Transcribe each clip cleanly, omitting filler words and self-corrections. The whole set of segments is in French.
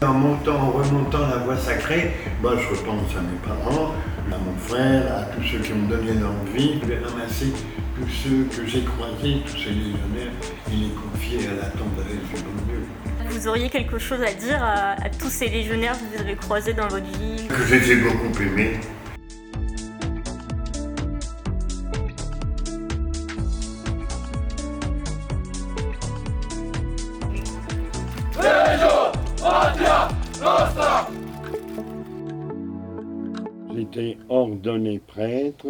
En remontant la voie sacrée, je repense à mes parents, à mon frère, à tous ceux qui m'ont donné leur vie. Je vais ramasser tous ceux que j'ai croisés, tous ces légionnaires, et les confier à la tendresse du bon Dieu. Vous auriez quelque chose à dire à tous ces légionnaires que vous avez croisés dans votre vie? Que je les ai beaucoup aimés. J'étais ordonné prêtre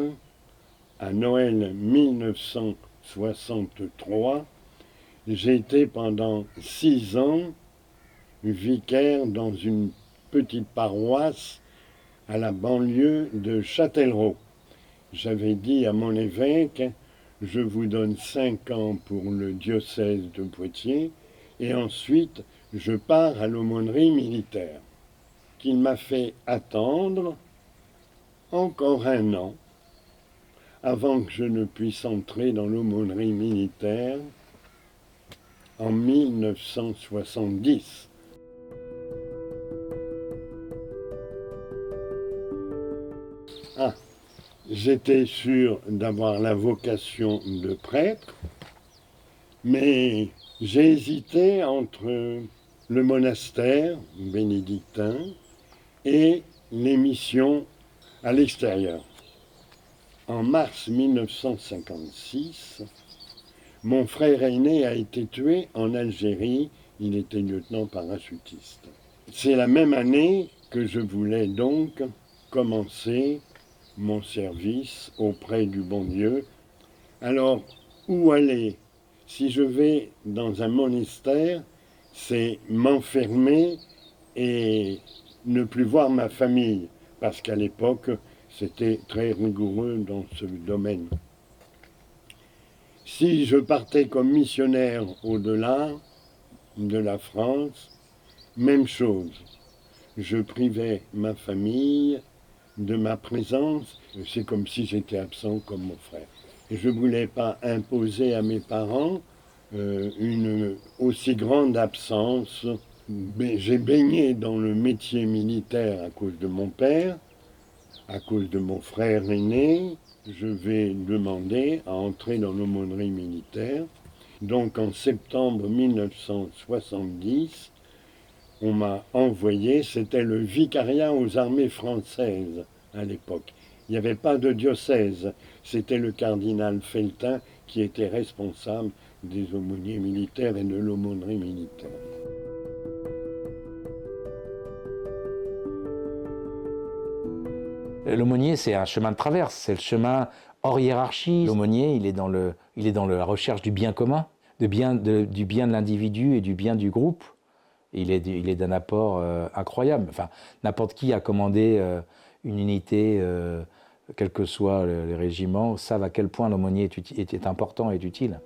à Noël 1963. J'ai été pendant 6 ans vicaire dans une petite paroisse à la banlieue de Châtellerault. J'avais dit à mon évêque, je vous donne 5 ans pour le diocèse de Poitiers et ensuite je pars à l'aumônerie militaire, qu'il m'a fait attendre encore 1 an avant que je ne puisse entrer dans l'aumônerie militaire en 1970. J'étais sûr d'avoir la vocation de prêtre, mais j'ai hésité entre le monastère bénédictin et les missions à l'extérieur. En mars 1956, mon frère aîné a été tué en Algérie. Il était lieutenant parachutiste. C'est la même année que je voulais donc commencer mon service auprès du bon Dieu. Alors, où aller? Si je vais dans un monastère, c'est m'enfermer et ne plus voir ma famille, parce qu'à l'époque, c'était très rigoureux dans ce domaine. Si je partais comme missionnaire au-delà de la France, même chose. Je privais ma famille de ma présence. C'est comme si j'étais absent comme mon frère. Et je ne voulais pas imposer à mes parents une aussi grande absence. Mais j'ai baigné dans le métier militaire à cause de mon père, à cause de mon frère aîné. Je vais demander à entrer dans l'aumônerie militaire. Donc en septembre 1970, on m'a envoyé, c'était le vicariat aux armées françaises à l'époque. Il n'y avait pas de diocèse, c'était le cardinal Feltin qui était responsable des aumôniers militaires et de l'aumônerie militaire. L'aumônier, c'est un chemin de traverse, c'est le chemin hors hiérarchie. L'aumônier, il est dans la recherche du bien commun, du bien de l'individu et du bien du groupe. Il est d'un apport incroyable. Enfin, n'importe qui a commandé une unité, quels que soient les régiments, savent à quel point l'aumônier est important et utile.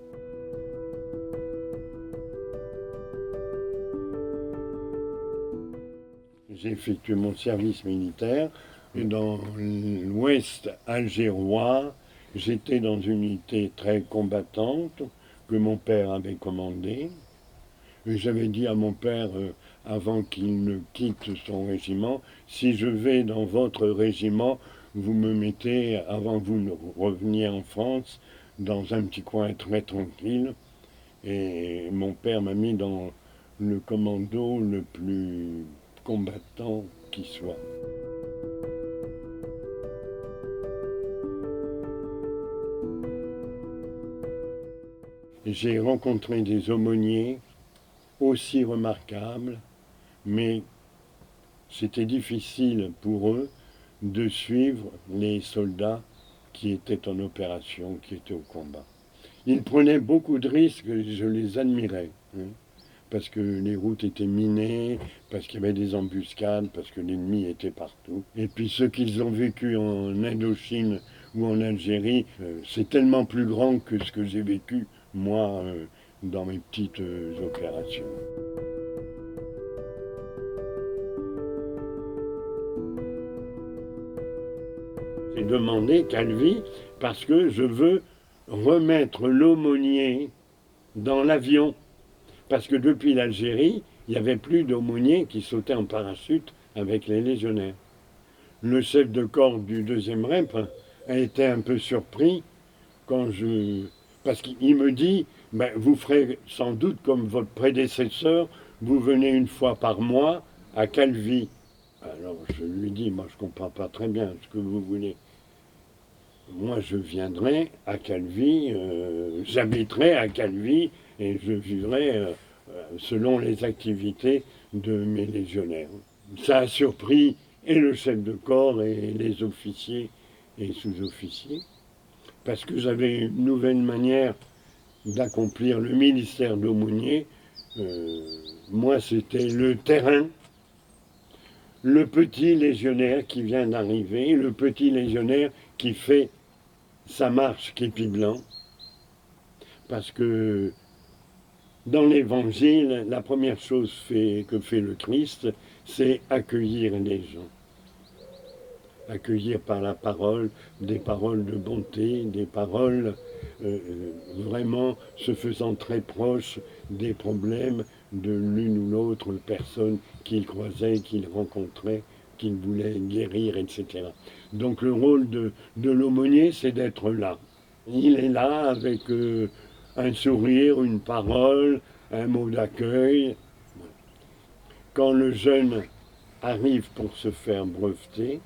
J'ai effectué mon service militaire et dans l'ouest algérois, j'étais dans une unité très combattante que mon père avait commandée. Et j'avais dit à mon père, avant qu'il ne quitte son régiment, si je vais dans votre régiment, vous me mettez, avant que vous ne reveniez en France, dans un petit coin très tranquille. Et mon père m'a mis dans le commando le plus combattant qui soit. J'ai rencontré des aumôniers aussi remarquables, mais c'était difficile pour eux de suivre les soldats qui étaient en opération, qui étaient au combat. Ils prenaient beaucoup de risques et je les admirais, parce que les routes étaient minées, parce qu'il y avait des embuscades, parce que l'ennemi était partout. Et puis ceux qu'ils ont vécu en Indochine ou en Algérie, c'est tellement plus grand que ce que j'ai vécu, moi, dans mes petites opérations. J'ai demandé Calvi parce que je veux remettre l'aumônier dans l'avion. Parce que depuis l'Algérie, il n'y avait plus d'aumôniers qui sautaient en parachute avec les légionnaires. Le chef de corps du 2e rep a été un peu surpris parce qu'il me dit, ben, vous ferez sans doute comme votre prédécesseur, vous venez une fois par mois à Calvi. Alors je lui dis, moi je ne comprends pas très bien ce que vous voulez. Moi je viendrai à Calvi, j'habiterai à Calvi et je vivrai selon les activités de mes légionnaires. Ça a surpris et le chef de corps et les officiers et sous-officiers, parce que j'avais une nouvelle manière d'accomplir le ministère d'aumônier. Moi, c'était le terrain, le petit légionnaire qui vient d'arriver, le petit légionnaire qui fait sa marche képi blanc, parce que dans l'Évangile, la première chose que fait le Christ, c'est accueillir les gens. Accueillir par la parole, des paroles de bonté, des paroles vraiment se faisant très proches des problèmes de l'une ou l'autre personne qu'il croisait, qu'il rencontrait, qu'il voulait guérir, etc. Donc le rôle de l'aumônier, c'est d'être là. Il est là avec un sourire, une parole, un mot d'accueil. Quand le jeune arrive pour se faire breveter,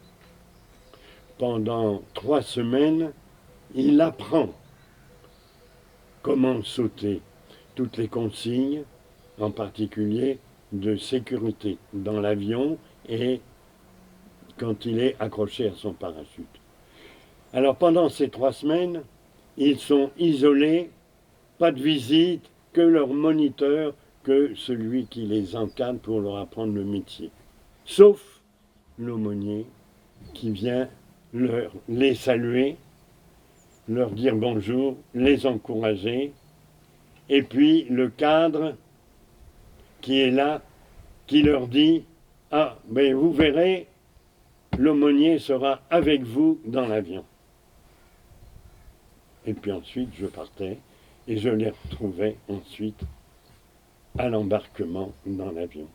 pendant 3 semaines, il apprend comment sauter, toutes les consignes, en particulier de sécurité dans l'avion et quand il est accroché à son parachute. Alors pendant ces 3 semaines, ils sont isolés, pas de visite, que leur moniteur, que celui qui les encadre pour leur apprendre le métier. Sauf l'aumônier qui vient les saluer, leur dire bonjour, les encourager, et puis le cadre qui est là, qui leur dit « Ah, ben vous verrez, l'aumônier sera avec vous dans l'avion. » Et puis ensuite, je partais et je les retrouvais ensuite à l'embarquement dans l'avion.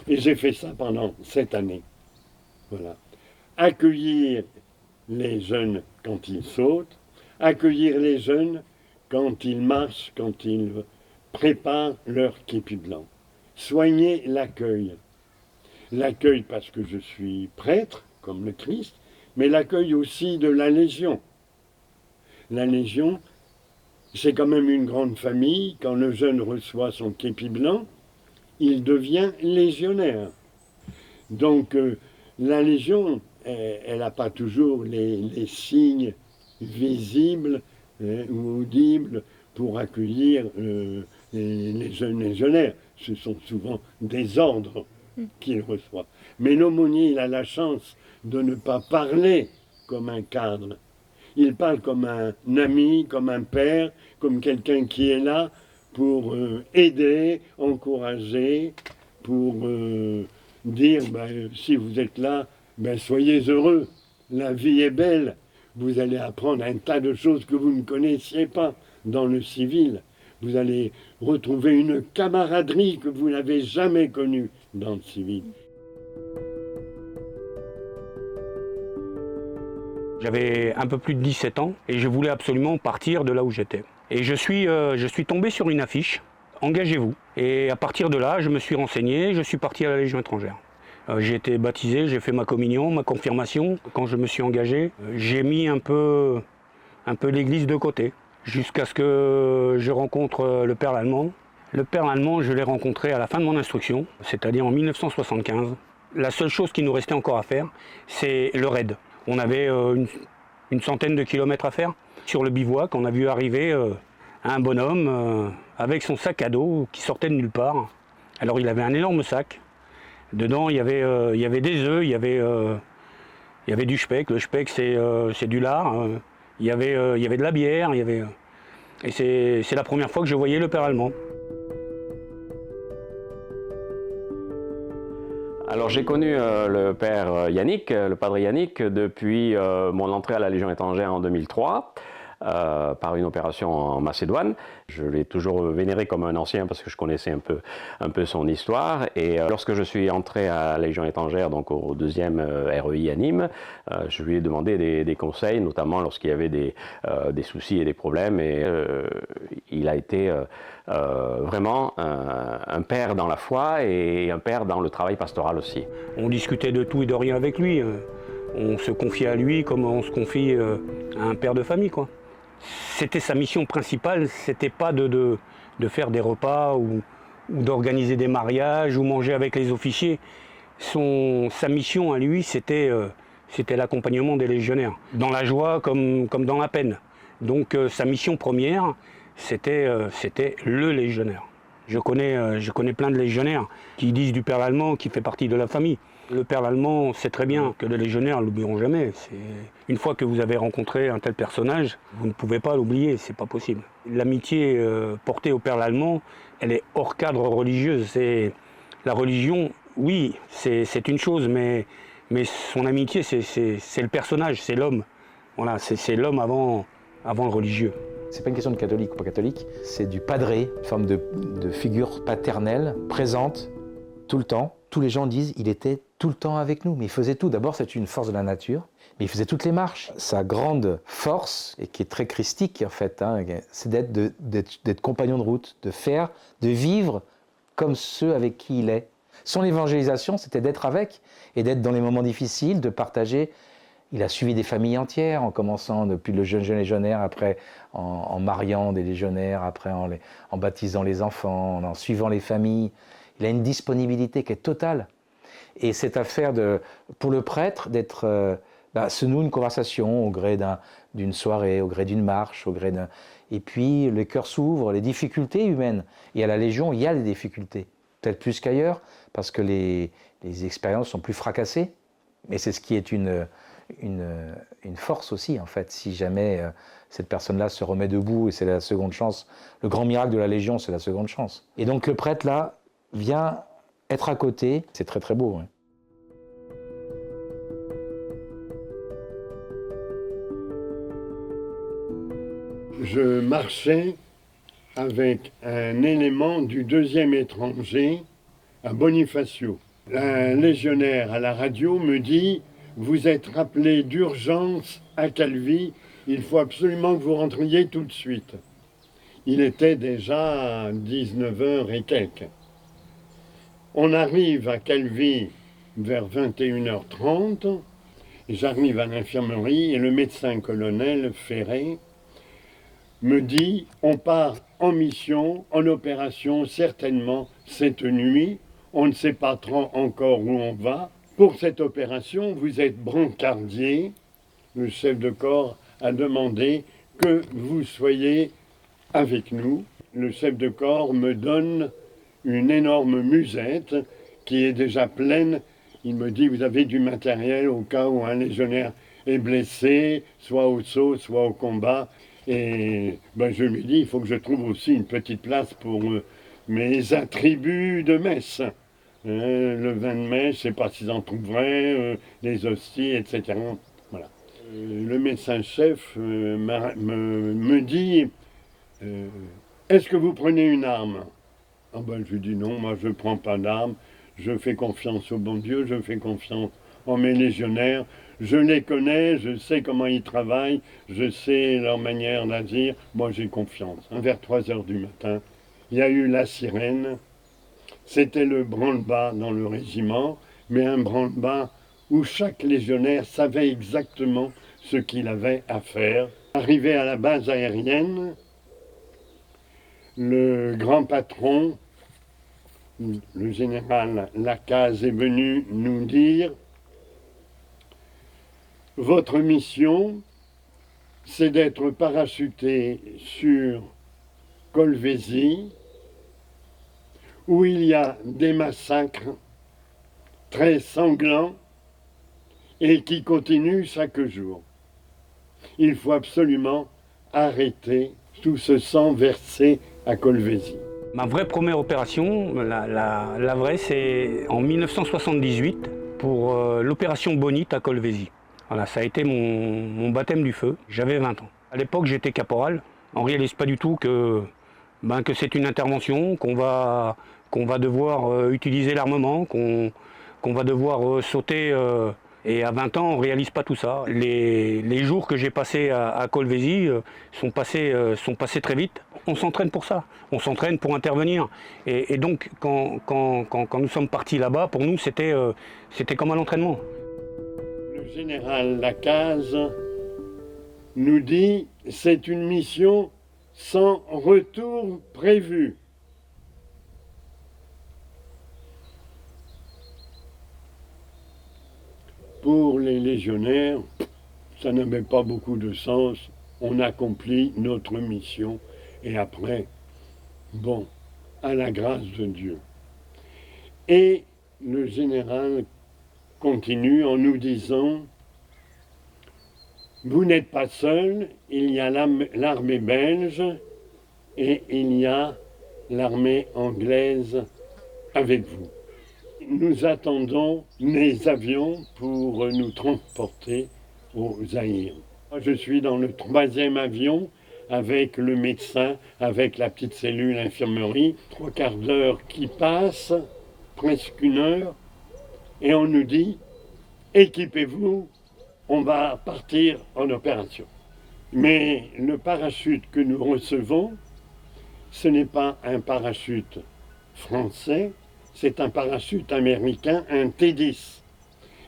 Et j'ai fait ça pendant 7 années. Voilà. Accueillir les jeunes quand ils sautent, accueillir les jeunes quand ils marchent, quand ils préparent leur képi blanc. Soigner l'accueil. L'accueil parce que je suis prêtre, comme le Christ, mais l'accueil aussi de la Légion. La Légion, c'est quand même une grande famille. Quand le jeune reçoit son képi blanc, il devient légionnaire. Donc la Légion, elle n'a pas toujours les signes visibles ou audibles pour accueillir les jeunes légionnaires. Ce sont souvent des ordres qu'il reçoit. Mais l'aumônier, il a la chance de ne pas parler comme un cadre. Il parle comme un ami, comme un père, comme quelqu'un qui est là pour aider, encourager, pour dire si vous êtes là, soyez heureux, la vie est belle, vous allez apprendre un tas de choses que vous ne connaissiez pas dans le civil. Vous allez retrouver une camaraderie que vous n'avez jamais connue dans le civil. J'avais un peu plus de 17 ans et je voulais absolument partir de là où j'étais. Et je suis tombé sur une affiche, engagez-vous. Et à partir de là, je me suis renseigné, je suis parti à la Légion étrangère. J'ai été baptisé, j'ai fait ma communion, ma confirmation. Quand je me suis engagé, j'ai mis un peu l'église de côté, jusqu'à ce que je rencontre le père Lallemand. Le père Lallemand, je l'ai rencontré à la fin de mon instruction, c'est-à-dire en 1975. La seule chose qui nous restait encore à faire, c'est le raid. On avait une centaine de kilomètres à faire. Sur le bivouac, on a vu arriver un bonhomme avec son sac à dos qui sortait de nulle part. Alors il avait un énorme sac. Dedans, il y avait des œufs, il y avait du speck. Le speck, c'est du lard. Il y avait de la bière. Et c'est la première fois que je voyais le père Allemand. Alors j'ai connu le père Yannick, le padre Yannick, depuis mon entrée à la Légion étrangère en 2003. par une opération en Macédoine. Je l'ai toujours vénéré comme un ancien parce que je connaissais un peu son histoire. Et lorsque je suis entré à la Légion étrangère, donc au 2e REI à Nîmes, je lui ai demandé des conseils, notamment lorsqu'il y avait des soucis et des problèmes. Et il a été vraiment un père dans la foi et un père dans le travail pastoral aussi. On discutait de tout et de rien avec lui. On se confiait à lui comme on se confie à un père de famille, quoi. C'était sa mission principale, c'était pas de faire des repas ou d'organiser des mariages ou manger avec les officiers. Sa mission à lui, c'était l'accompagnement des légionnaires, dans la joie comme dans la peine. Donc sa mission première, c'était le légionnaire. Je connais plein de légionnaires qui disent du père Lallemand qui fait partie de la famille. Le père Lallemand sait très bien que les légionnaires ne l'oublieront jamais. Une fois que vous avez rencontré un tel personnage, vous ne pouvez pas l'oublier, c'est pas possible. L'amitié portée au père Lallemand, elle est hors cadre religieux. La religion, oui, c'est une chose, mais son amitié, c'est le personnage, c'est l'homme. Voilà, c'est l'homme avant le religieux. C'est pas une question de catholique ou pas catholique, c'est du padré, une forme de figure paternelle, présente tout le temps. Tous les gens disent il était tout le temps avec nous, mais il faisait tout. D'abord, c'est une force de la nature, mais il faisait toutes les marches. Sa grande force, et qui est très christique en fait, c'est d'être compagnon de route, de vivre comme ceux avec qui il est. Son évangélisation, c'était d'être avec, et d'être dans les moments difficiles, de partager. Il a suivi des familles entières, en commençant depuis le jeune légionnaire, après en mariant des légionnaires, après en baptisant les enfants, en suivant les familles. Il a une disponibilité qui est totale. Et cette affaire pour le prêtre d'être, se noue une conversation au gré d'une soirée, au gré d'une marche, et puis le cœur s'ouvre, les difficultés humaines. Et à la Légion, il y a des difficultés, peut-être plus qu'ailleurs, parce que les expériences sont plus fracassées. Mais c'est ce qui est une force aussi, en fait, si jamais cette personne-là se remet debout, et c'est la seconde chance. Le grand miracle de la Légion, c'est la seconde chance. Et donc le prêtre, là, vient être à côté, c'est très très beau. Ouais. Je marchais avec un élément du 2e étranger à Bonifacio. Un légionnaire à la radio me dit « Vous êtes rappelé d'urgence à Calvi, il faut absolument que vous rentriez tout de suite. » Il était déjà 19h et quelques. On arrive à Calvi vers 21h30, j'arrive à l'infirmerie et le médecin-colonel Ferré me dit « On part en mission, en opération, certainement cette nuit, on ne sait pas trop encore où on va. Pour cette opération, vous êtes brancardier. » Le chef de corps a demandé que vous soyez avec nous. Le chef de corps me donne une énorme musette qui est déjà pleine. Il me dit, vous avez du matériel au cas où un légionnaire est blessé, soit au saut, soit au combat. Et je lui dis, il faut que je trouve aussi une petite place pour mes attributs de messe. Le vin de messe, je ne sais pas s'ils en trouveraient, les hosties, etc. Voilà. Le médecin-chef me dit, est-ce que vous prenez une arme ? Je lui dis non, moi je ne prends pas d'armes, je fais confiance au bon Dieu, je fais confiance en mes légionnaires, je les connais, je sais comment ils travaillent, je sais leur manière d'agir, moi j'ai confiance. Vers 3h du matin, il y a eu la sirène, c'était le branle-bas dans le régiment, mais un branle-bas où chaque légionnaire savait exactement ce qu'il avait à faire. Arrivé à la base aérienne, le grand patron, le général Lacaze, est venu nous dire « Votre mission, c'est d'être parachuté sur Colvézi, où il y a des massacres très sanglants et qui continuent chaque jour. Il faut absolument arrêter tout ce sang versé à Colvézi. » Ma vraie première opération, la vraie, c'est en 1978 pour l'opération Bonite à Colvézi. Voilà, ça a été mon baptême du feu. J'avais 20 ans. À l'époque, j'étais caporal. On ne réalise pas du tout que c'est une intervention, qu'on va devoir utiliser l'armement, qu'on va devoir sauter. Et à 20 ans, on ne réalise pas tout ça. Les jours que j'ai passés à Colvézi sont passés très vite. On s'entraîne pour ça, on s'entraîne pour intervenir. Et donc, quand nous sommes partis là-bas, pour nous, c'était comme un entraînement. Le général Lacaze nous dit « c'est une mission sans retour prévu ». Pour les légionnaires, ça n'avait pas beaucoup de sens. On accomplit notre mission et après, bon, à la grâce de Dieu. Et le général continue en nous disant « Vous n'êtes pas seul, il y a l'armée belge et il y a l'armée anglaise avec vous. Nous attendons les avions pour nous transporter au Zaïre. Je suis dans le 3e avion avec le médecin, avec la petite cellule infirmerie, 3/4 d'heure qui passe, presque 1 heure, et on nous dit « équipez-vous, on va partir en opération ». Mais le parachute que nous recevons, ce n'est pas un parachute français, c'est un parachute américain, un T-10.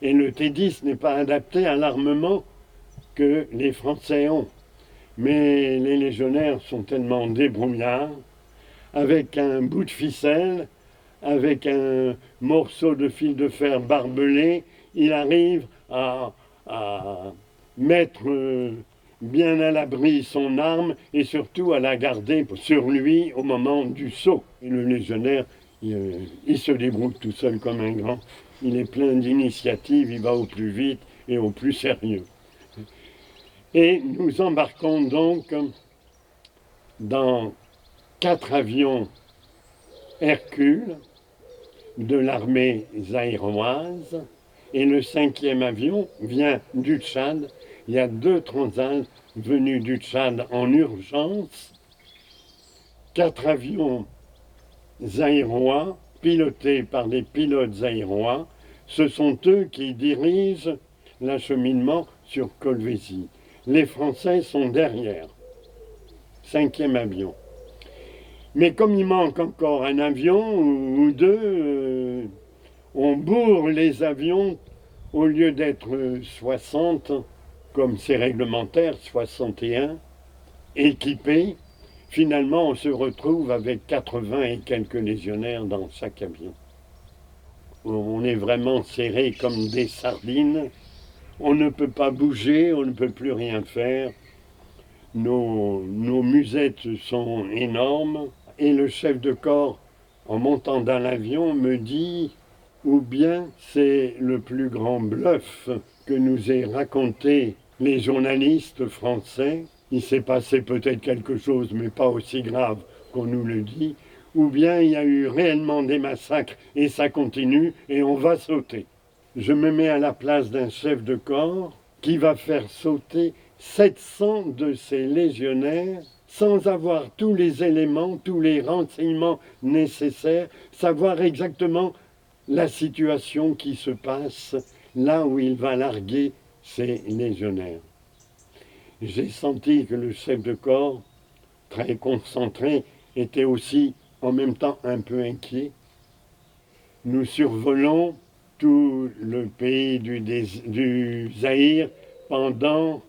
Et le T-10 n'est pas adapté à l'armement que les Français ont. Mais les légionnaires sont tellement débrouillards, avec un bout de ficelle, avec un morceau de fil de fer barbelé, il arrive à mettre bien à l'abri son arme et surtout à la garder sur lui au moment du saut. Et le légionnaire, il se débrouille tout seul comme un grand. Il est plein d'initiatives, il va au plus vite et au plus sérieux. Et nous embarquons donc dans 4 avions Hercule de l'armée zaïroise et le 5e avion vient du Tchad. Il y a 2 transals venus du Tchad en urgence. 4 avions zaïrois, pilotés par des pilotes zaïrois, ce sont eux qui dirigent l'acheminement sur Colvézi. Les Français sont derrière. 5e avion. Mais comme il manque encore un avion ou 2, on bourre les avions au lieu d'être 60, comme c'est réglementaire, 61, équipés. Finalement, on se retrouve avec 80 et quelques légionnaires dans chaque avion. On est vraiment serré comme des sardines. On ne peut pas bouger, on ne peut plus rien faire. Nos musettes sont énormes. Et le chef de corps, en montant dans l'avion, me dit « ou bien c'est le plus grand bluff que nous aient raconté les journalistes français, il s'est passé peut-être quelque chose, mais pas aussi grave qu'on nous le dit, ou bien il y a eu réellement des massacres et ça continue et on va sauter. » Je me mets à la place d'un chef de corps qui va faire sauter 700 de ses légionnaires sans avoir tous les éléments, tous les renseignements nécessaires, savoir exactement la situation qui se passe là où il va larguer ses légionnaires. J'ai senti que le chef de corps, très concentré, était aussi en même temps un peu inquiet. Nous survolons tout le pays du Zaïre pendant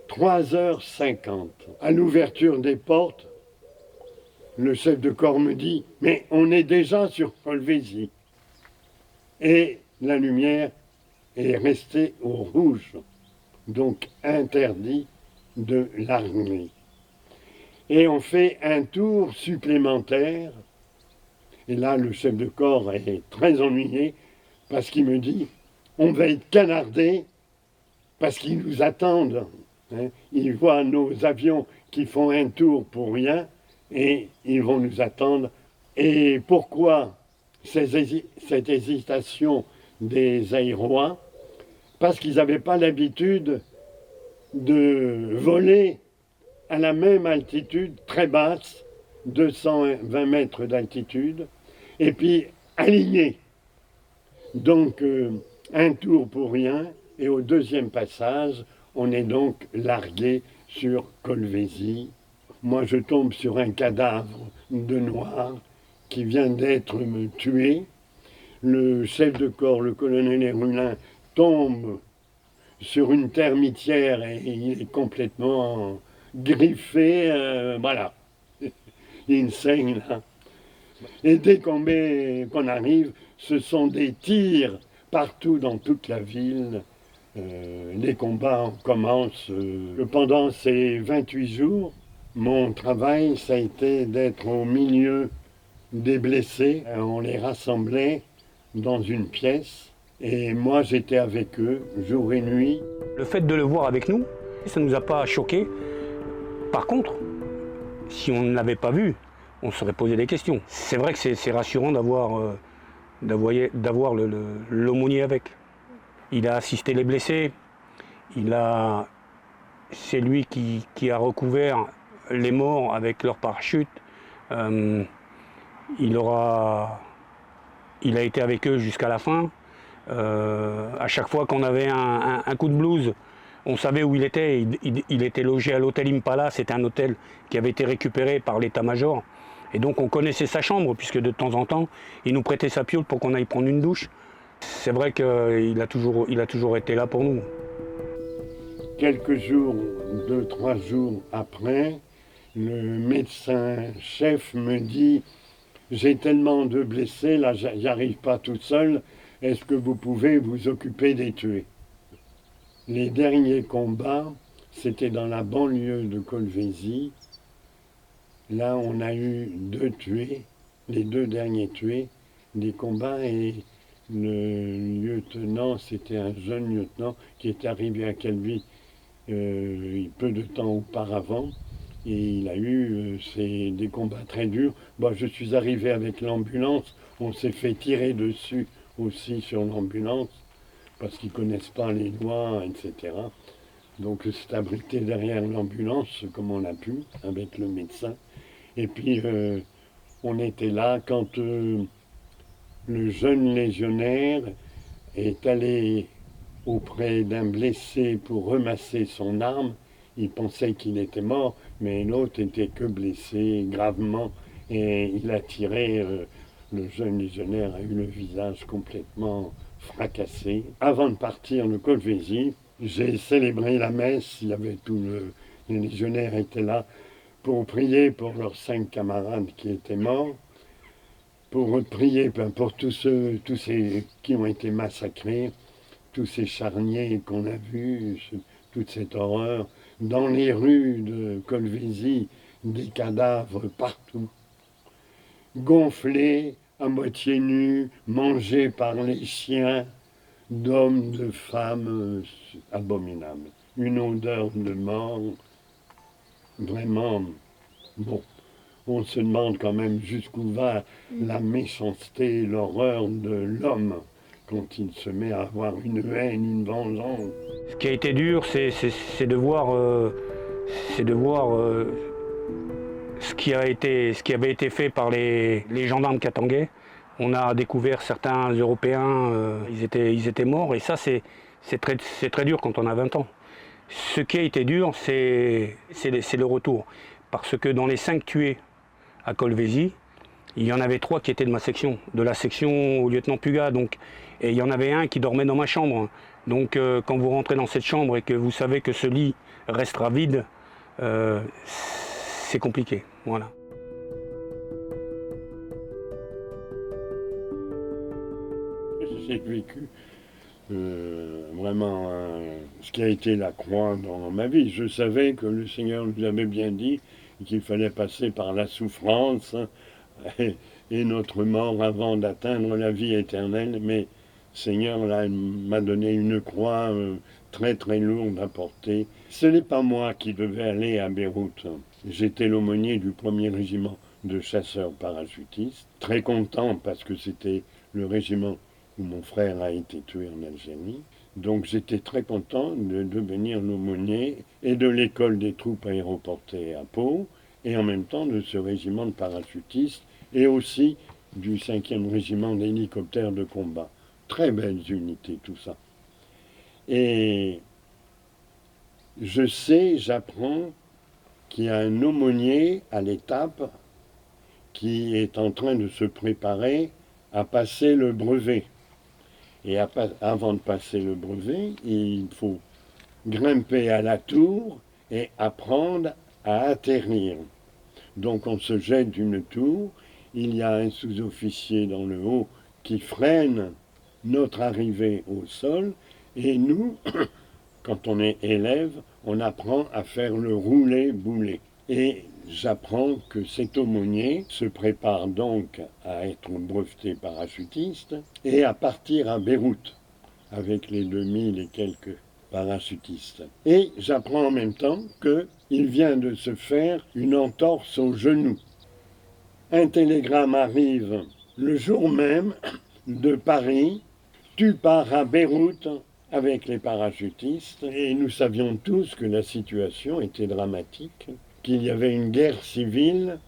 3h50. À l'ouverture des portes, le chef de corps me dit « Mais on est déjà sur Colvézi ». Et la lumière est restée au rouge, donc interdit de larguer. Et on fait un tour supplémentaire. Et là, le chef de corps est très ennuyé parce qu'il me dit « On va être canardés parce qu'ils nous attendent ». Ils voient nos avions qui font un tour pour rien et ils vont nous attendre. Et pourquoi cette hésitation des Zaïrois? Parce qu'ils n'avaient pas l'habitude de voler à la même altitude, très basse, 220 mètres d'altitude, et puis alignés. Donc un tour pour rien, et au deuxième passage, on est donc largué sur Colvézi. Moi, je tombe sur un cadavre de noir qui vient d'être tué. Le chef de corps, le colonel Hérulin, tombe sur une termitière et il est complètement griffé, voilà. Il saigne là. Et dès qu'on arrive, ce sont des tirs partout dans toute la ville. Les combats commencent. Pendant ces 28 jours, mon travail, ça a été d'être au milieu des blessés. On les rassemblait dans une pièce et moi j'étais avec eux jour et nuit. Le fait de le voir avec nous, ça ne nous a pas choqués. Par contre, si on ne l'avait pas vu, on se serait posé des questions. C'est vrai que c'est rassurant d'avoir l'aumônier avec. Il a assisté les blessés, c'est lui qui a recouvert les morts avec leur parachute. Il a été avec eux jusqu'à la fin. À chaque fois qu'on avait un coup de blues, on savait où il était. Il était logé à l'hôtel Impala. C'était un hôtel qui avait été récupéré par l'état-major. Et donc on connaissait sa chambre, puisque de temps en temps, il nous prêtait sa piole pour qu'on aille prendre une douche. C'est vrai qu'il a toujours été là pour nous. Quelques jours, 2-3 jours après, le médecin-chef me dit « J'ai tellement de blessés, là j'y arrive pas tout seul, est-ce que vous pouvez vous occuper des tués ?» Les derniers combats, c'était dans la banlieue de Colvézi. Là, on a eu 2 tués, les 2 derniers tués, des combats, et le lieutenant, c'était un jeune lieutenant qui est arrivé à Calvi peu de temps auparavant, et il a eu des combats très durs. Bon, je suis arrivé avec l'ambulance, on s'est fait tirer dessus aussi sur l'ambulance, parce qu'ils ne connaissent pas les lois, etc. Donc c'est abrité derrière l'ambulance, comme on a pu, avec le médecin. Et puis on était là quand le jeune légionnaire est allé auprès d'un blessé pour remasser son arme. Il pensait qu'il était mort, mais l'autre était que blessé gravement, et il a tiré. Le jeune légionnaire a eu le visage complètement fracassé. Avant de partir de Colvézi, j'ai célébré la messe. Il y avait les légionnaires étaient là pour prier pour leurs 5 camarades qui étaient morts, pour prier pour tous ceux qui ont été massacrés, tous ces charniers qu'on a vus, toute cette horreur. Dans les rues de Colvézi, des cadavres partout, gonflés, à moitié nus, mangés par les chiens, d'hommes, de femmes, abominables. Une odeur de mort, vraiment, bon. On se demande quand même jusqu'où va la méchanceté, l'horreur de l'homme quand il se met à avoir une haine, une vengeance. Ce qui a été dur, c'est de voir, ce qui avait été fait par les gendarmes katangais. On a découvert certains Européens, ils étaient morts, et ça c'est très dur quand on a 20 ans. Ce qui a été dur, c'est le retour. Parce que dans les 5 tués à Colvézi, il y en avait 3 qui étaient de ma section, de la section au lieutenant Puga. Et il y en avait un qui dormait dans ma chambre. Donc quand vous rentrez dans cette chambre et que vous savez que ce lit restera vide, c'est compliqué. Voilà. J'ai vécu vraiment ce qui a été la croix dans ma vie. Je savais que le Seigneur nous avait bien dit qu'il fallait passer par la souffrance et notre mort avant d'atteindre la vie éternelle. Mais Seigneur là, m'a donné une croix très très lourde à porter. Ce n'est pas moi qui devais aller à Beyrouth. J'étais l'aumônier du 1er régiment de chasseurs parachutistes. Très content parce que c'était le régiment où mon frère a été tué en Algérie. Donc j'étais très content de devenir l'aumônier et de l'école des troupes aéroportées à Pau, et en même temps de ce régiment de parachutistes, et aussi du 5e régiment d'hélicoptères de combat. Très belles unités, tout ça. Et j'apprends qu'il y a un aumônier à l'étape qui est en train de se préparer à passer le brevet. Et avant de passer le brevet, il faut grimper à la tour et apprendre à atterrir. Donc on se jette d'une tour, il y a un sous-officier dans le haut qui freine notre arrivée au sol, et nous, quand on est élève, on apprend à faire le roulé-boulé. Et j'apprends que cet aumônier se prépare donc à être breveté parachutiste et à partir à Beyrouth avec les 2000 et quelques parachutistes. Et j'apprends en même temps qu'il vient de se faire une entorse au genou. Un télégramme arrive le jour même de Paris, tu pars à Beyrouth avec les parachutistes, et nous savions tous que la situation était dramatique, qu'il y avait une guerre civile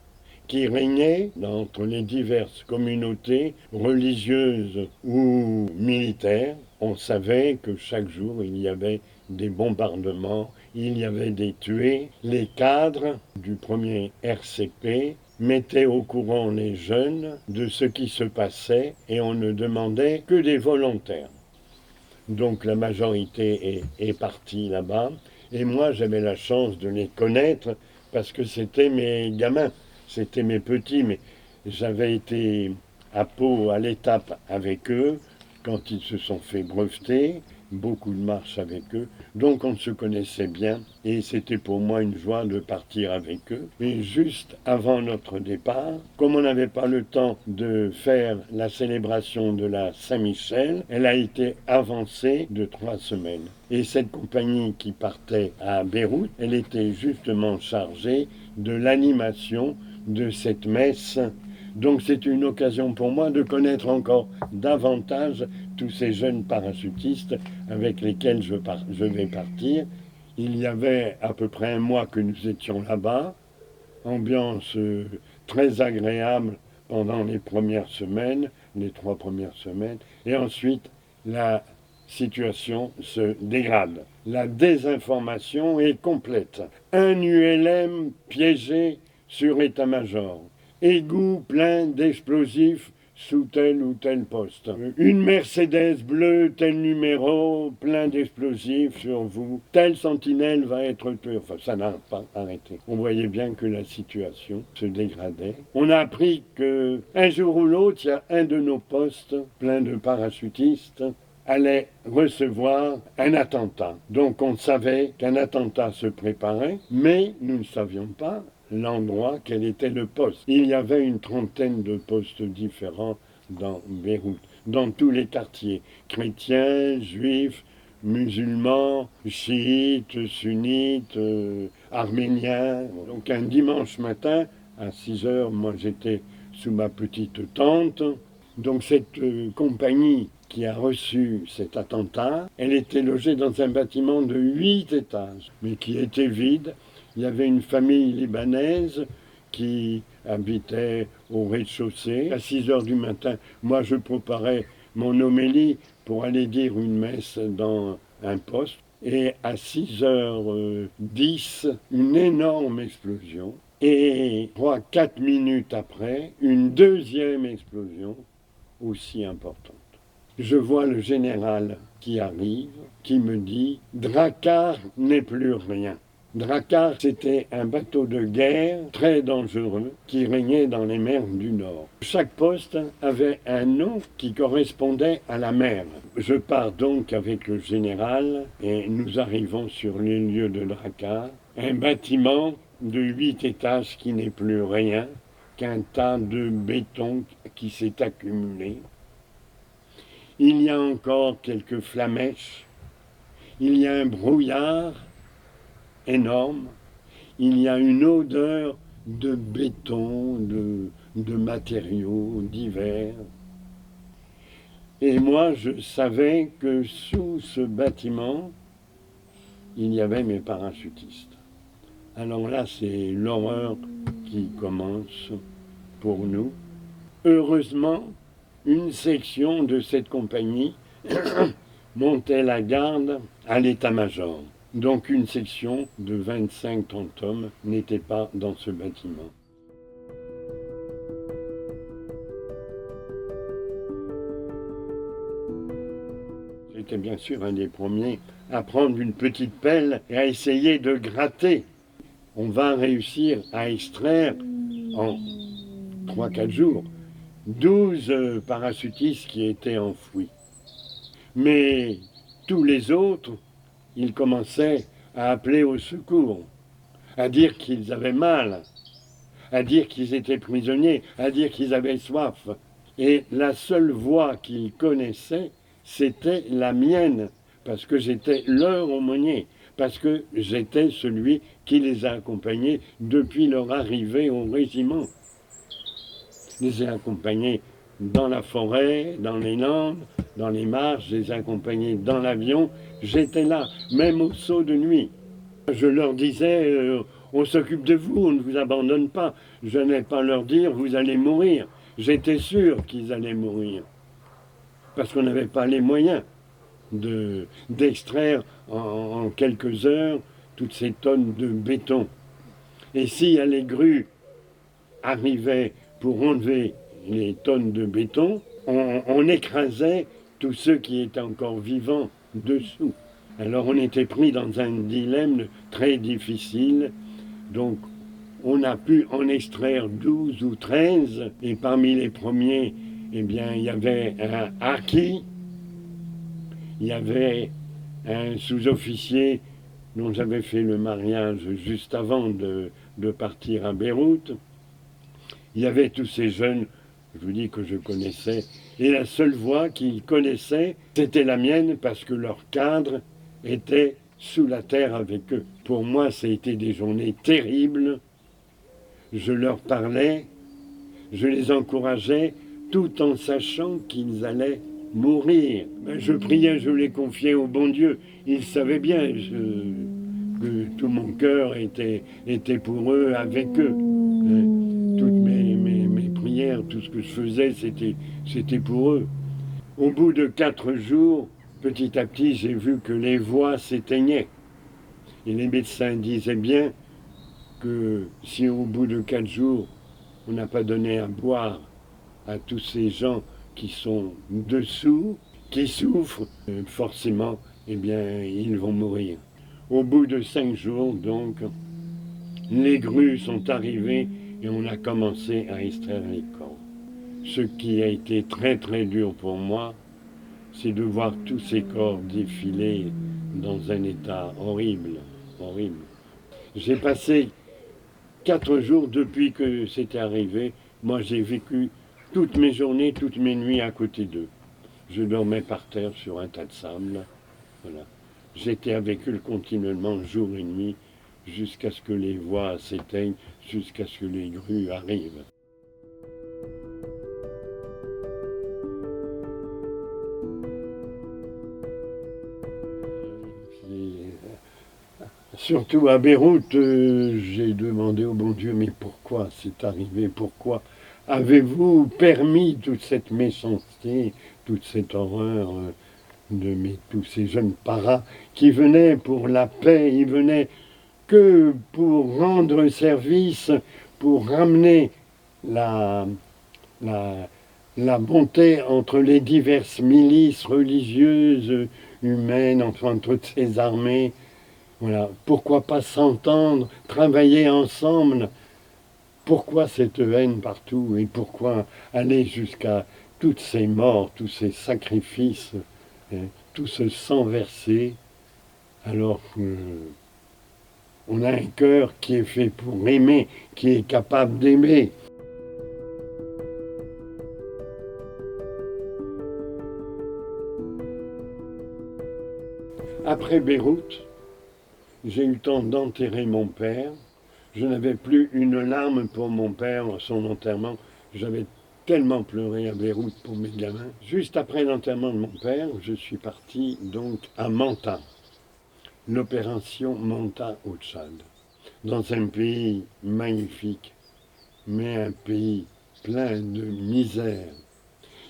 qui régnait entre les diverses communautés religieuses ou militaires. On savait que chaque jour il y avait des bombardements, il y avait des tués. Les cadres du premier RCP mettaient au courant les jeunes de ce qui se passait, et on ne demandait que des volontaires. Donc la majorité est partie là-bas, et moi j'avais la chance de les connaître parce que c'était mes gamins, c'était mes petits, mais j'avais été à Pau à l'étape avec eux quand ils se sont fait breveter, beaucoup de marches avec eux, donc on se connaissait bien, et c'était pour moi une joie de partir avec eux. Et juste avant notre départ, comme on n'avait pas le temps de faire la célébration de la Saint-Michel, elle a été avancée de 3 semaines. Et cette compagnie qui partait à Beyrouth, elle était justement chargée de l'animation de cette messe. Donc c'est une occasion pour moi de connaître encore davantage tous ces jeunes parachutistes avec lesquels je vais partir. Il y avait à peu près un mois que nous étions là-bas, ambiance très agréable pendant les premières semaines, les 3 premières semaines, et ensuite la situation se dégrade. La désinformation est complète. Un ULM piégé sur état-major. Égout plein d'explosifs sous tel ou tel poste. Une Mercedes bleue, tel numéro, plein d'explosifs sur vous. Telle sentinelle va être tuée. Enfin, ça n'a pas arrêté. On voyait bien que la situation se dégradait. On a appris qu'un jour ou l'autre, il y a un de nos postes, plein de parachutistes, allait recevoir un attentat. Donc on savait qu'un attentat se préparait, mais nous ne savions pas l'endroit, quel était le poste. Il y avait une 30aine de postes différents dans Beyrouth, dans tous les quartiers, chrétiens, juifs, musulmans, chiites, sunnites, arméniens. Donc un dimanche matin, à 6 heures, moi j'étais sous ma petite tente. Donc cette compagnie qui a reçu cet attentat, elle était logée dans un bâtiment de 8 étages, mais qui était vide. Il y avait une famille libanaise qui habitait au rez-de-chaussée. À 6 heures du matin, moi je préparais mon homélie pour aller dire une messe dans un poste. Et à 6h10, une énorme explosion. Et 3-4 minutes après, une deuxième explosion aussi importante. Je vois le général qui arrive, qui me dit « Drakkar n'est plus rien ». Drakkar, c'était un bateau de guerre très dangereux qui régnait dans les mers du Nord. Chaque poste avait un nom qui correspondait à la mer. Je pars donc avec le général et nous arrivons sur les lieux de Drakkar, un bâtiment de 8 étages qui n'est plus rien qu'un tas de béton qui s'est accumulé. Il y a encore quelques flamèches, il y a un brouillard énorme, il y a une odeur de béton, de matériaux divers. Et moi, je savais que sous ce bâtiment, il y avait mes parachutistes. Alors là, c'est l'horreur qui commence pour nous. Heureusement, une section de cette compagnie montait la garde à l'état-major. Donc une section de 25-30 hommes n'était pas dans ce bâtiment. J'étais bien sûr un des premiers à prendre une petite pelle et à essayer de gratter. On va réussir à extraire en 3-4 jours 12 parachutistes qui étaient enfouis. Mais tous les autres, ils commençaient à appeler au secours, à dire qu'ils avaient mal, à dire qu'ils étaient prisonniers, à dire qu'ils avaient soif. Et la seule voix qu'ils connaissaient, c'était la mienne, parce que j'étais leur aumônier, parce que j'étais celui qui les a accompagnés depuis leur arrivée au régiment. Je les ai accompagnés dans la forêt, dans les landes, dans les marches, je les ai accompagnés dans l'avion. J'étais là, même au saut de nuit. Je leur disais, on s'occupe de vous, on ne vous abandonne pas. Je n'allais pas leur dire, vous allez mourir. J'étais sûr qu'ils allaient mourir. Parce qu'on n'avait pas les moyens d'extraire en quelques heures toutes ces tonnes de béton. Et si les grues arrivaient pour enlever les tonnes de béton, on écrasait tous ceux qui étaient encore vivants dessous. Alors on était pris dans un dilemme très difficile. Donc on a pu en extraire 12 ou 13. Et parmi les premiers, eh bien, il y avait un harki, il y avait un sous-officier dont j'avais fait le mariage juste avant de partir à Beyrouth. Il y avait tous ces jeunes, je vous dis que je connaissais, et la seule voix qu'ils connaissaient, c'était la mienne parce que leur cadre était sous la terre avec eux. Pour moi, ça a été des journées terribles. Je leur parlais, je les encourageais, tout en sachant qu'ils allaient mourir. Je priais, je les confiais au bon Dieu. Ils savaient bien que tout mon cœur était pour eux, avec eux. Toutes mes prières, tout ce que je faisais, c'était pour eux. Au bout de 4 jours, petit à petit, j'ai vu que les voix s'éteignaient. Et les médecins disaient bien que si au bout de 4 jours, on n'a pas donné à boire à tous ces gens qui sont dessous, qui souffrent, forcément, eh bien, ils vont mourir. Au bout de 5 jours, donc, les grues sont arrivées et on a commencé à extraire les corps. Ce qui a été très très dur pour moi, c'est de voir tous ces corps défiler dans un état horrible, horrible. J'ai passé 4 jours depuis que c'était arrivé. Moi, j'ai vécu toutes mes journées, toutes mes nuits à côté d'eux. Je dormais par terre sur un tas de sable. Voilà. J'étais avec eux continuellement, jour et nuit, jusqu'à ce que les voix s'éteignent, jusqu'à ce que les grues arrivent. Surtout à Beyrouth, j'ai demandé au bon Dieu, mais pourquoi c'est arrivé? Pourquoi avez-vous permis toute cette méchanceté, toute cette horreur tous ces jeunes paras qui venaient pour la paix, ils venaient que pour rendre service, pour ramener la bonté entre les diverses milices religieuses, humaines, enfin toutes ces armées. Voilà. Pourquoi pas s'entendre, travailler ensemble? Pourquoi cette haine partout? Et pourquoi aller jusqu'à toutes ces morts, tous ces sacrifices, tout ce sang versé, alors qu'on a un cœur qui est fait pour aimer, qui est capable d'aimer. Après Beyrouth, j'ai eu le temps d'enterrer mon père. Je n'avais plus une larme pour mon père, son enterrement. J'avais tellement pleuré à Beyrouth pour mes gamins. Juste après l'enterrement de mon père, je suis parti donc à Manta, l'opération Manta au Tchad, dans un pays magnifique, mais un pays plein de misère.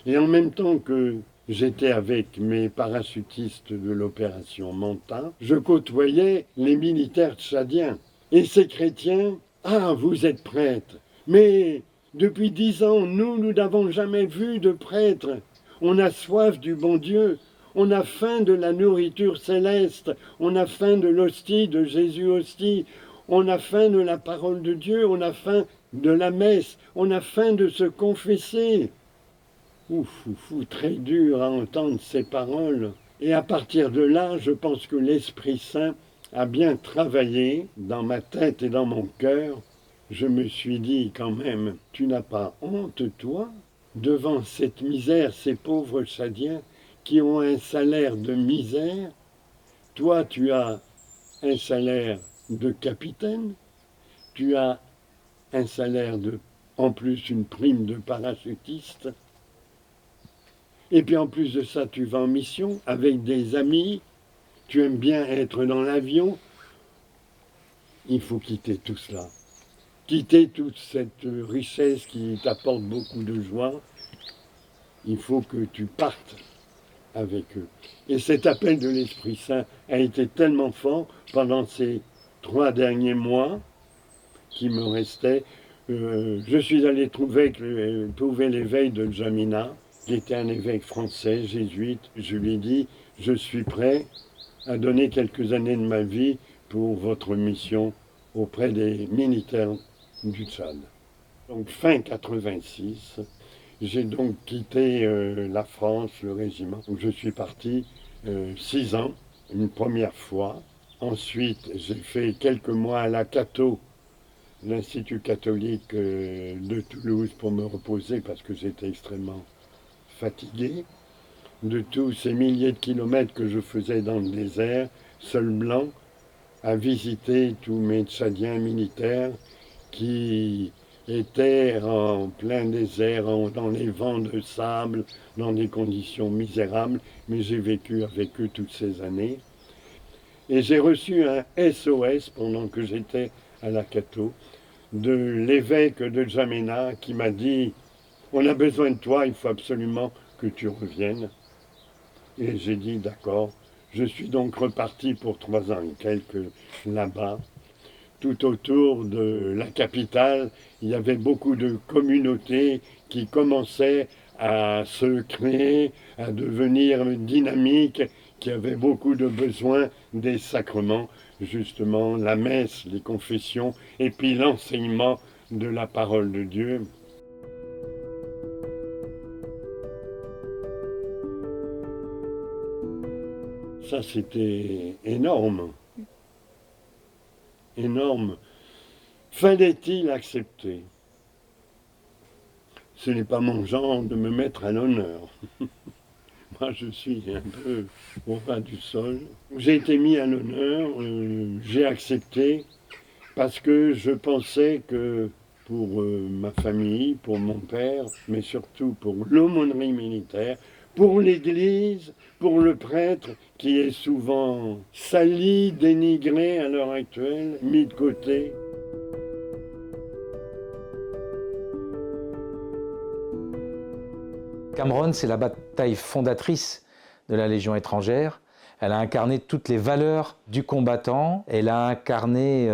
Et en même temps que j'étais avec mes parachutistes de l'opération Manta, je côtoyais les militaires tchadiens. Et ces chrétiens, « Ah, vous êtes prêtres, mais depuis 10 ans, nous n'avons jamais vu de prêtres. On a soif du bon Dieu, on a faim de la nourriture céleste, on a faim de l'hostie, de Jésus hostie, on a faim de la parole de Dieu, on a faim de la messe, on a faim de se confesser. » Ouf, très dur à entendre ces paroles. Et à partir de là, je pense que l'Esprit Saint a bien travaillé dans ma tête et dans mon cœur. Je me suis dit quand même, tu n'as pas honte, toi, devant cette misère, ces pauvres Tchadiens qui ont un salaire de misère. Toi, tu as un salaire de capitaine, tu as un salaire en plus une prime de parachutiste. Et puis en plus de ça, tu vas en mission avec des amis, tu aimes bien être dans l'avion. Il faut quitter tout cela. Quitter toute cette richesse qui t'apporte beaucoup de joie. Il faut que tu partes avec eux. Et cet appel de l'Esprit Saint a été tellement fort pendant ces 3 derniers mois qui me restaient. Je suis allé trouver l'évêque de N'Djamena, qui était un évêque français, jésuite. Je lui ai dit, je suis prêt à donner quelques années de ma vie pour votre mission auprès des militaires du Tchad. Donc fin 86, j'ai donc quitté la France, le régiment, où je suis parti 6 ans, une première fois. Ensuite, j'ai fait quelques mois à la Cato, l'Institut catholique de Toulouse, pour me reposer parce que j'étais extrêmement fatigué de tous ces milliers de kilomètres que je faisais dans le désert, seul blanc, à visiter tous mes Tchadiens militaires qui étaient en plein désert, dans les vents de sable, dans des conditions misérables, mais j'ai vécu avec eux toutes ces années. Et j'ai reçu un SOS pendant que j'étais à la Cato de l'évêque de N'Djamena qui m'a dit « On a besoin de toi, il faut absolument que tu reviennes. » Et j'ai dit « D'accord ». Je suis donc reparti pour 3 ans et quelques là-bas. Tout autour de la capitale, il y avait beaucoup de communautés qui commençaient à se créer, à devenir dynamiques, qui avaient beaucoup de besoins des sacrements, justement la messe, les confessions, et puis l'enseignement de la parole de Dieu. Ça, c'était énorme. Énorme. Fallait-il accepter? Ce n'est pas mon genre de me mettre à l'honneur. Moi, je suis un peu au bas du sol. J'ai été mis à l'honneur, j'ai accepté, parce que je pensais que pour ma famille, pour mon père, mais surtout pour l'aumônerie militaire, pour l'Église, pour le prêtre, qui est souvent sali, dénigré à l'heure actuelle, mis de côté. Cameron, c'est la bataille fondatrice de la Légion étrangère. Elle a incarné toutes les valeurs du combattant. Elle a incarné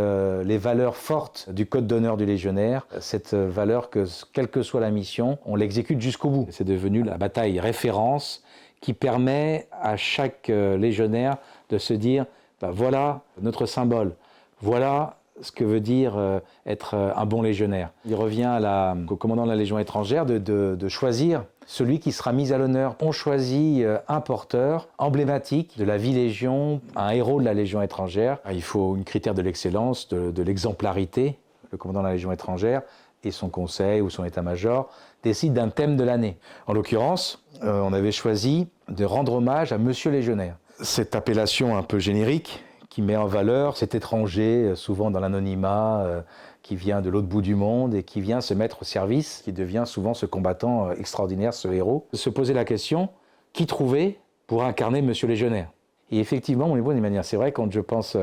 les valeurs fortes du code d'honneur du légionnaire. Cette valeur que, quelle que soit la mission, on l'exécute jusqu'au bout. C'est devenu la bataille référence qui permet à chaque légionnaire de se dire ben voilà notre symbole, voilà ce que veut dire être un bon légionnaire. Il revient au commandant de la Légion étrangère de choisir celui qui sera mis à l'honneur. On choisit un porteur emblématique de la vie Légion, un héros de la Légion étrangère. Il faut une critère de l'excellence, de l'exemplarité. Le commandant de la Légion étrangère et son conseil ou son état-major décident d'un thème de l'année. En l'occurrence, on avait choisi de rendre hommage à Monsieur Légionnaire. Cette appellation un peu générique, qui met en valeur cet étranger, souvent dans l'anonymat, qui vient de l'autre bout du monde et qui vient se mettre au service, qui devient souvent ce combattant extraordinaire, ce héros. Se poser la question, qui trouver pour incarner Monsieur Légionnaire? Et effectivement, mon d'une manière, c'est vrai, quand je pense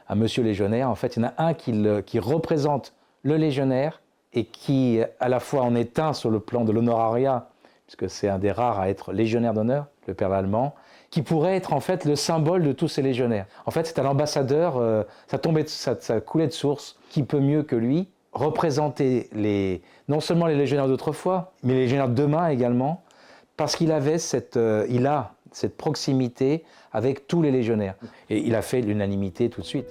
à Monsieur Légionnaire, en fait, il y en a un qui représente le Légionnaire et qui, à la fois, en est un sur le plan de l'honorariat, puisque c'est un des rares à être légionnaire d'honneur, le père Lallemand, qui pourrait être en fait le symbole de tous ces légionnaires. En fait, c'est un ambassadeur, ça coulait de source. Qui peut mieux que lui représenter non seulement les légionnaires d'autrefois, mais les légionnaires de demain également, parce qu'il avait il a cette proximité avec tous les légionnaires. Et il a fait l'unanimité tout de suite.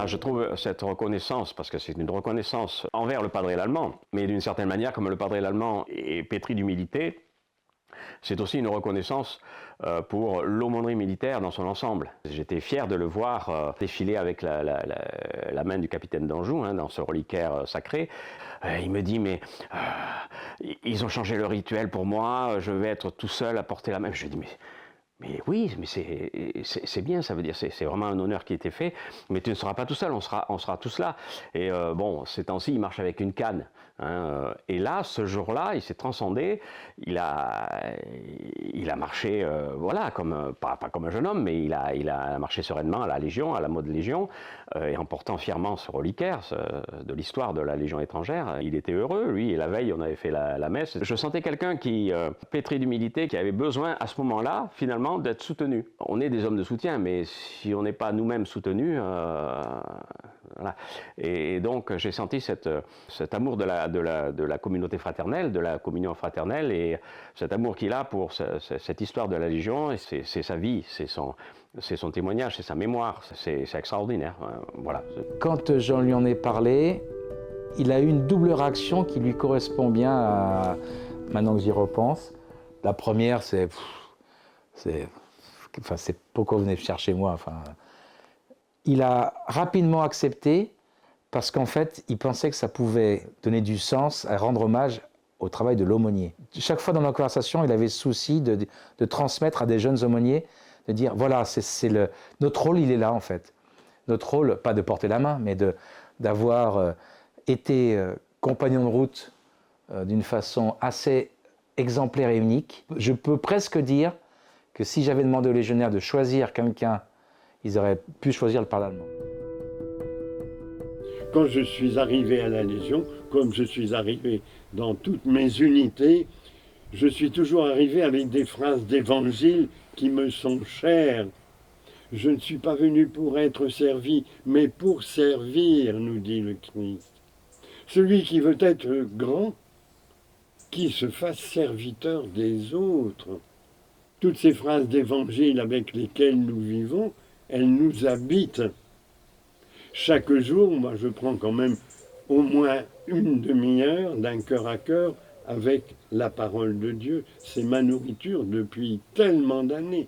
Je trouve cette reconnaissance, parce que c'est une reconnaissance envers le Padre Lallemand, mais d'une certaine manière, comme le Padre Lallemand est pétri d'humilité, c'est aussi une reconnaissance pour l'aumônerie militaire dans son ensemble. J'étais fier de le voir défiler avec la main du capitaine d'Anjou, dans ce reliquaire sacré. Il me dit, mais ils ont changé le rituel pour moi, je vais être tout seul à porter la main. Je lui dis, mais oui, mais c'est bien, ça veut dire, c'est vraiment un honneur qui a été fait, mais tu ne seras pas tout seul, on sera tous là. Et bon, ces temps-ci, il marche avec une canne. Et là, ce jour-là, il s'est transcendé, il a marché, voilà, pas comme un jeune homme, mais il a marché sereinement à la Légion, à la mode Légion, et en portant fièrement ce reliquaire de l'histoire de la Légion étrangère. Il était heureux, lui, et la veille, on avait fait la messe. Je sentais quelqu'un qui, pétri d'humilité, qui avait besoin, à ce moment-là, finalement, d'être soutenu. On est des hommes de soutien, mais si on n'est pas nous-mêmes soutenus, voilà. Et donc j'ai senti cet amour de la communauté fraternelle, de la communion fraternelle, et cet amour qu'il a pour cette histoire de la Légion, et c'est sa vie, c'est son témoignage, c'est sa mémoire, c'est extraordinaire. Voilà. Quand j'en lui en ai parlé, il a eu une double réaction qui lui correspond bien maintenant que j'y repense. La première, c'est pourquoi vous venez chercher moi. Il a rapidement accepté parce qu'en fait, il pensait que ça pouvait donner du sens à rendre hommage au travail de l'aumônier. Chaque fois dans nos conversations, il avait le souci de transmettre à des jeunes aumôniers, de dire voilà, notre rôle, il est là en fait. Notre rôle, pas de porter la main, mais d'avoir été compagnon de route d'une façon assez exemplaire et unique. Je peux presque dire que si j'avais demandé aux légionnaires de choisir quelqu'un, ils auraient pu choisir le père Lallemand. Quand je suis arrivé à la Légion, comme je suis arrivé dans toutes mes unités, je suis toujours arrivé avec des phrases d'évangile qui me sont chères. Je ne suis pas venu pour être servi, mais pour servir, nous dit le Christ. Celui qui veut être grand, qui se fasse serviteur des autres. Toutes ces phrases d'évangile avec lesquelles nous vivons, elles nous habitent. Chaque jour, moi je prends quand même au moins une demi-heure d'un cœur à cœur avec la parole de Dieu. C'est ma nourriture depuis tellement d'années.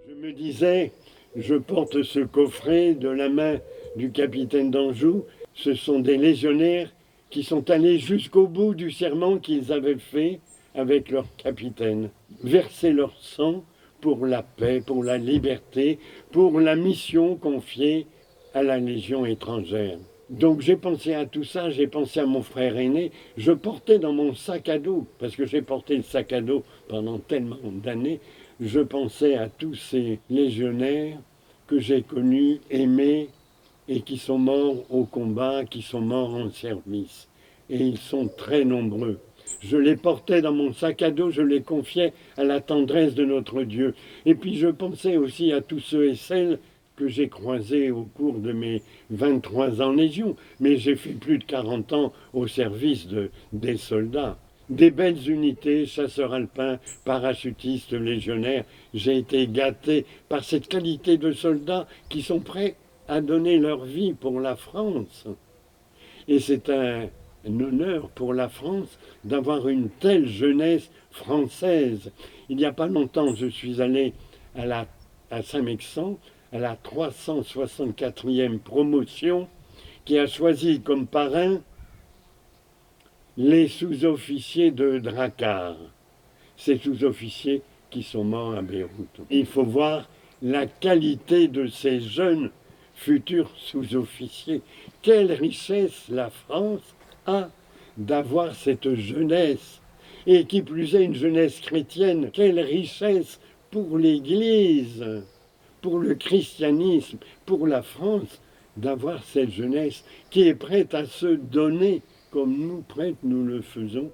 Je me disais, je porte ce coffret de la main du capitaine d'Anjou. Ce sont des légionnaires qui sont allés jusqu'au bout du serment qu'ils avaient fait avec leur capitaine, verser leur sang pour la paix, pour la liberté, pour la mission confiée à la Légion étrangère. Donc j'ai pensé à tout ça, j'ai pensé à mon frère aîné. Je portais dans mon sac à dos, parce que j'ai porté le sac à dos pendant tellement d'années, je pensais à tous ces légionnaires que j'ai connus, aimés, et qui sont morts au combat, qui sont morts en service. Et ils sont très nombreux. Je les portais dans mon sac à dos, je les confiais à la tendresse de notre Dieu. Et puis je pensais aussi à tous ceux et celles que j'ai croisés au cours de mes 23 ans en Légion. Mais j'ai fait plus de 40 ans au service des soldats. Des belles unités, chasseurs alpins, parachutistes, légionnaires. J'ai été gâté par cette qualité de soldats qui sont prêts à donner leur vie pour la France. Et c'est un honneur pour la France d'avoir une telle jeunesse française. Il n'y a pas longtemps, je suis allé à Saint-Mexan, à la 364e promotion qui a choisi comme parrain les sous-officiers de Drakkar, ces sous-officiers qui sont morts à Beyrouth. Il faut voir la qualité de ces jeunes futurs sous-officiers. Quelle richesse la France a d'avoir cette jeunesse, et qui plus est une jeunesse chrétienne. Quelle richesse pour l'Église, pour le christianisme, pour la France, d'avoir cette jeunesse qui est prête à se donner comme nous prêtes nous le faisons.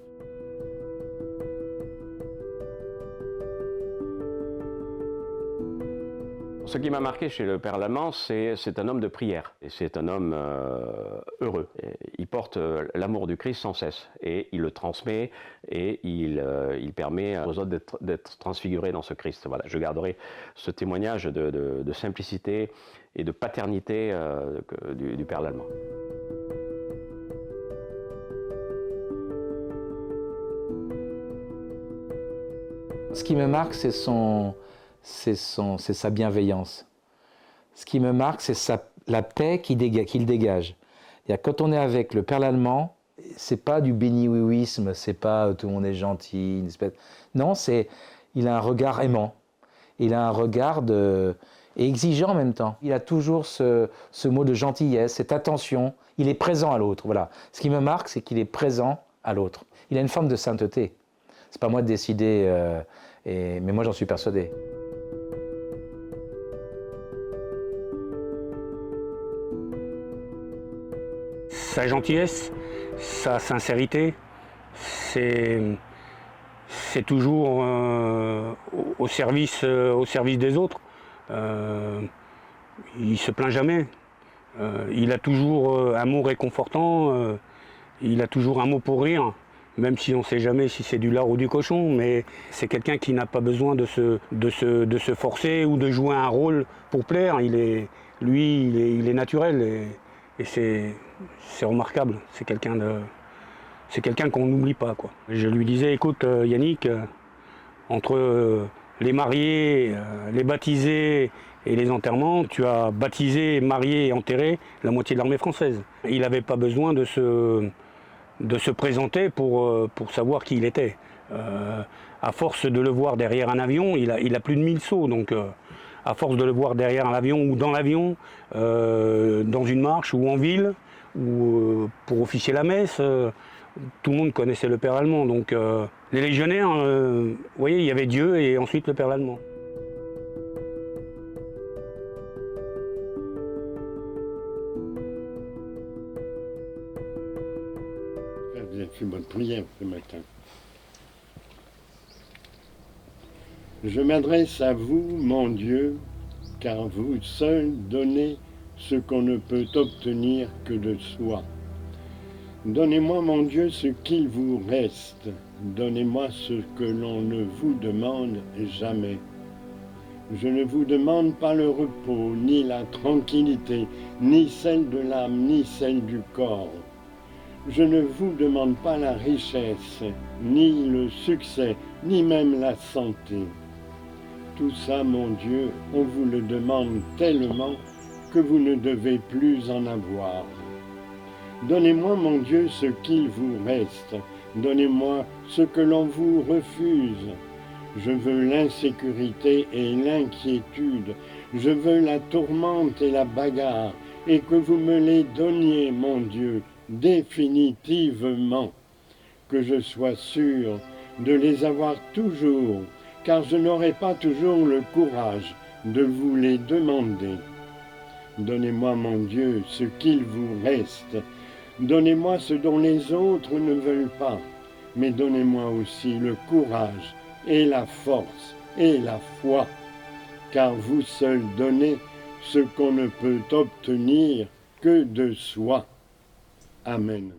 Ce qui m'a marqué chez le Père Lallemand, c'est un homme de prière. Et c'est un homme heureux. Et il porte l'amour du Christ sans cesse. Et il le transmet et il permet aux autres d'être transfigurés dans ce Christ. Voilà, je garderai ce témoignage de simplicité et de paternité du Père Lallemand. Ce qui me marque, c'est sa bienveillance. Ce qui me marque, c'est la paix qu'il dégage. Quand on est avec le Père Lallemand, c'est pas du béni-oui-ouisme, c'est pas tout le monde est gentil. Non, il a un regard aimant. Il a un regard et exigeant en même temps. Il a toujours ce mot de gentillesse, cette attention. Il est présent à l'autre. Voilà. Ce qui me marque, c'est qu'il est présent à l'autre. Il a une forme de sainteté. C'est pas moi de décider, mais moi j'en suis persuadé. Sa gentillesse, sa sincérité, c'est toujours au service des autres. Il se plaint jamais. Il a toujours un mot réconfortant. Il a toujours un mot pour rire. Même si on ne sait jamais si c'est du lard ou du cochon, mais c'est quelqu'un qui n'a pas besoin de se forcer ou de jouer un rôle pour plaire. Il est naturel et c'est remarquable. C'est quelqu'un qu'on n'oublie pas, quoi. Je lui disais, écoute Yannick, entre les mariés, les baptisés et les enterrements, tu as baptisé, marié et enterré la moitié de l'armée française. Il n'avait pas besoin de se présenter pour savoir qui il était. À force de le voir derrière un avion, il a plus de 1000 sauts, donc à force de le voir derrière un avion ou dans l'avion, dans une marche ou en ville, ou pour officier la messe, tout le monde connaissait le Père Lallemand. Donc les légionnaires, vous voyez, il y avait Dieu et ensuite le Père Lallemand. J'ai fait bonne prière ce matin. Je m'adresse à vous, mon Dieu, car vous seul donnez ce qu'on ne peut obtenir que de soi. Donnez-moi, mon Dieu, ce qu'il vous reste. Donnez-moi ce que l'on ne vous demande jamais. Je ne vous demande pas le repos, ni la tranquillité, ni celle de l'âme, ni celle du corps. Je ne vous demande pas la richesse, ni le succès, ni même la santé. Tout ça, mon Dieu, on vous le demande tellement que vous ne devez plus en avoir. Donnez-moi, mon Dieu, ce qu'il vous reste. Donnez-moi ce que l'on vous refuse. Je veux l'insécurité et l'inquiétude. Je veux la tourmente et la bagarre, et que vous me les donniez, mon Dieu, définitivement, que je sois sûr de les avoir toujours, car je n'aurai pas toujours le courage de vous les demander. Donnez-moi, mon Dieu, ce qu'il vous reste. Donnez-moi ce dont les autres ne veulent pas, mais donnez-moi aussi le courage et la force et la foi, car vous seul donnez ce qu'on ne peut obtenir que de soi. Amen.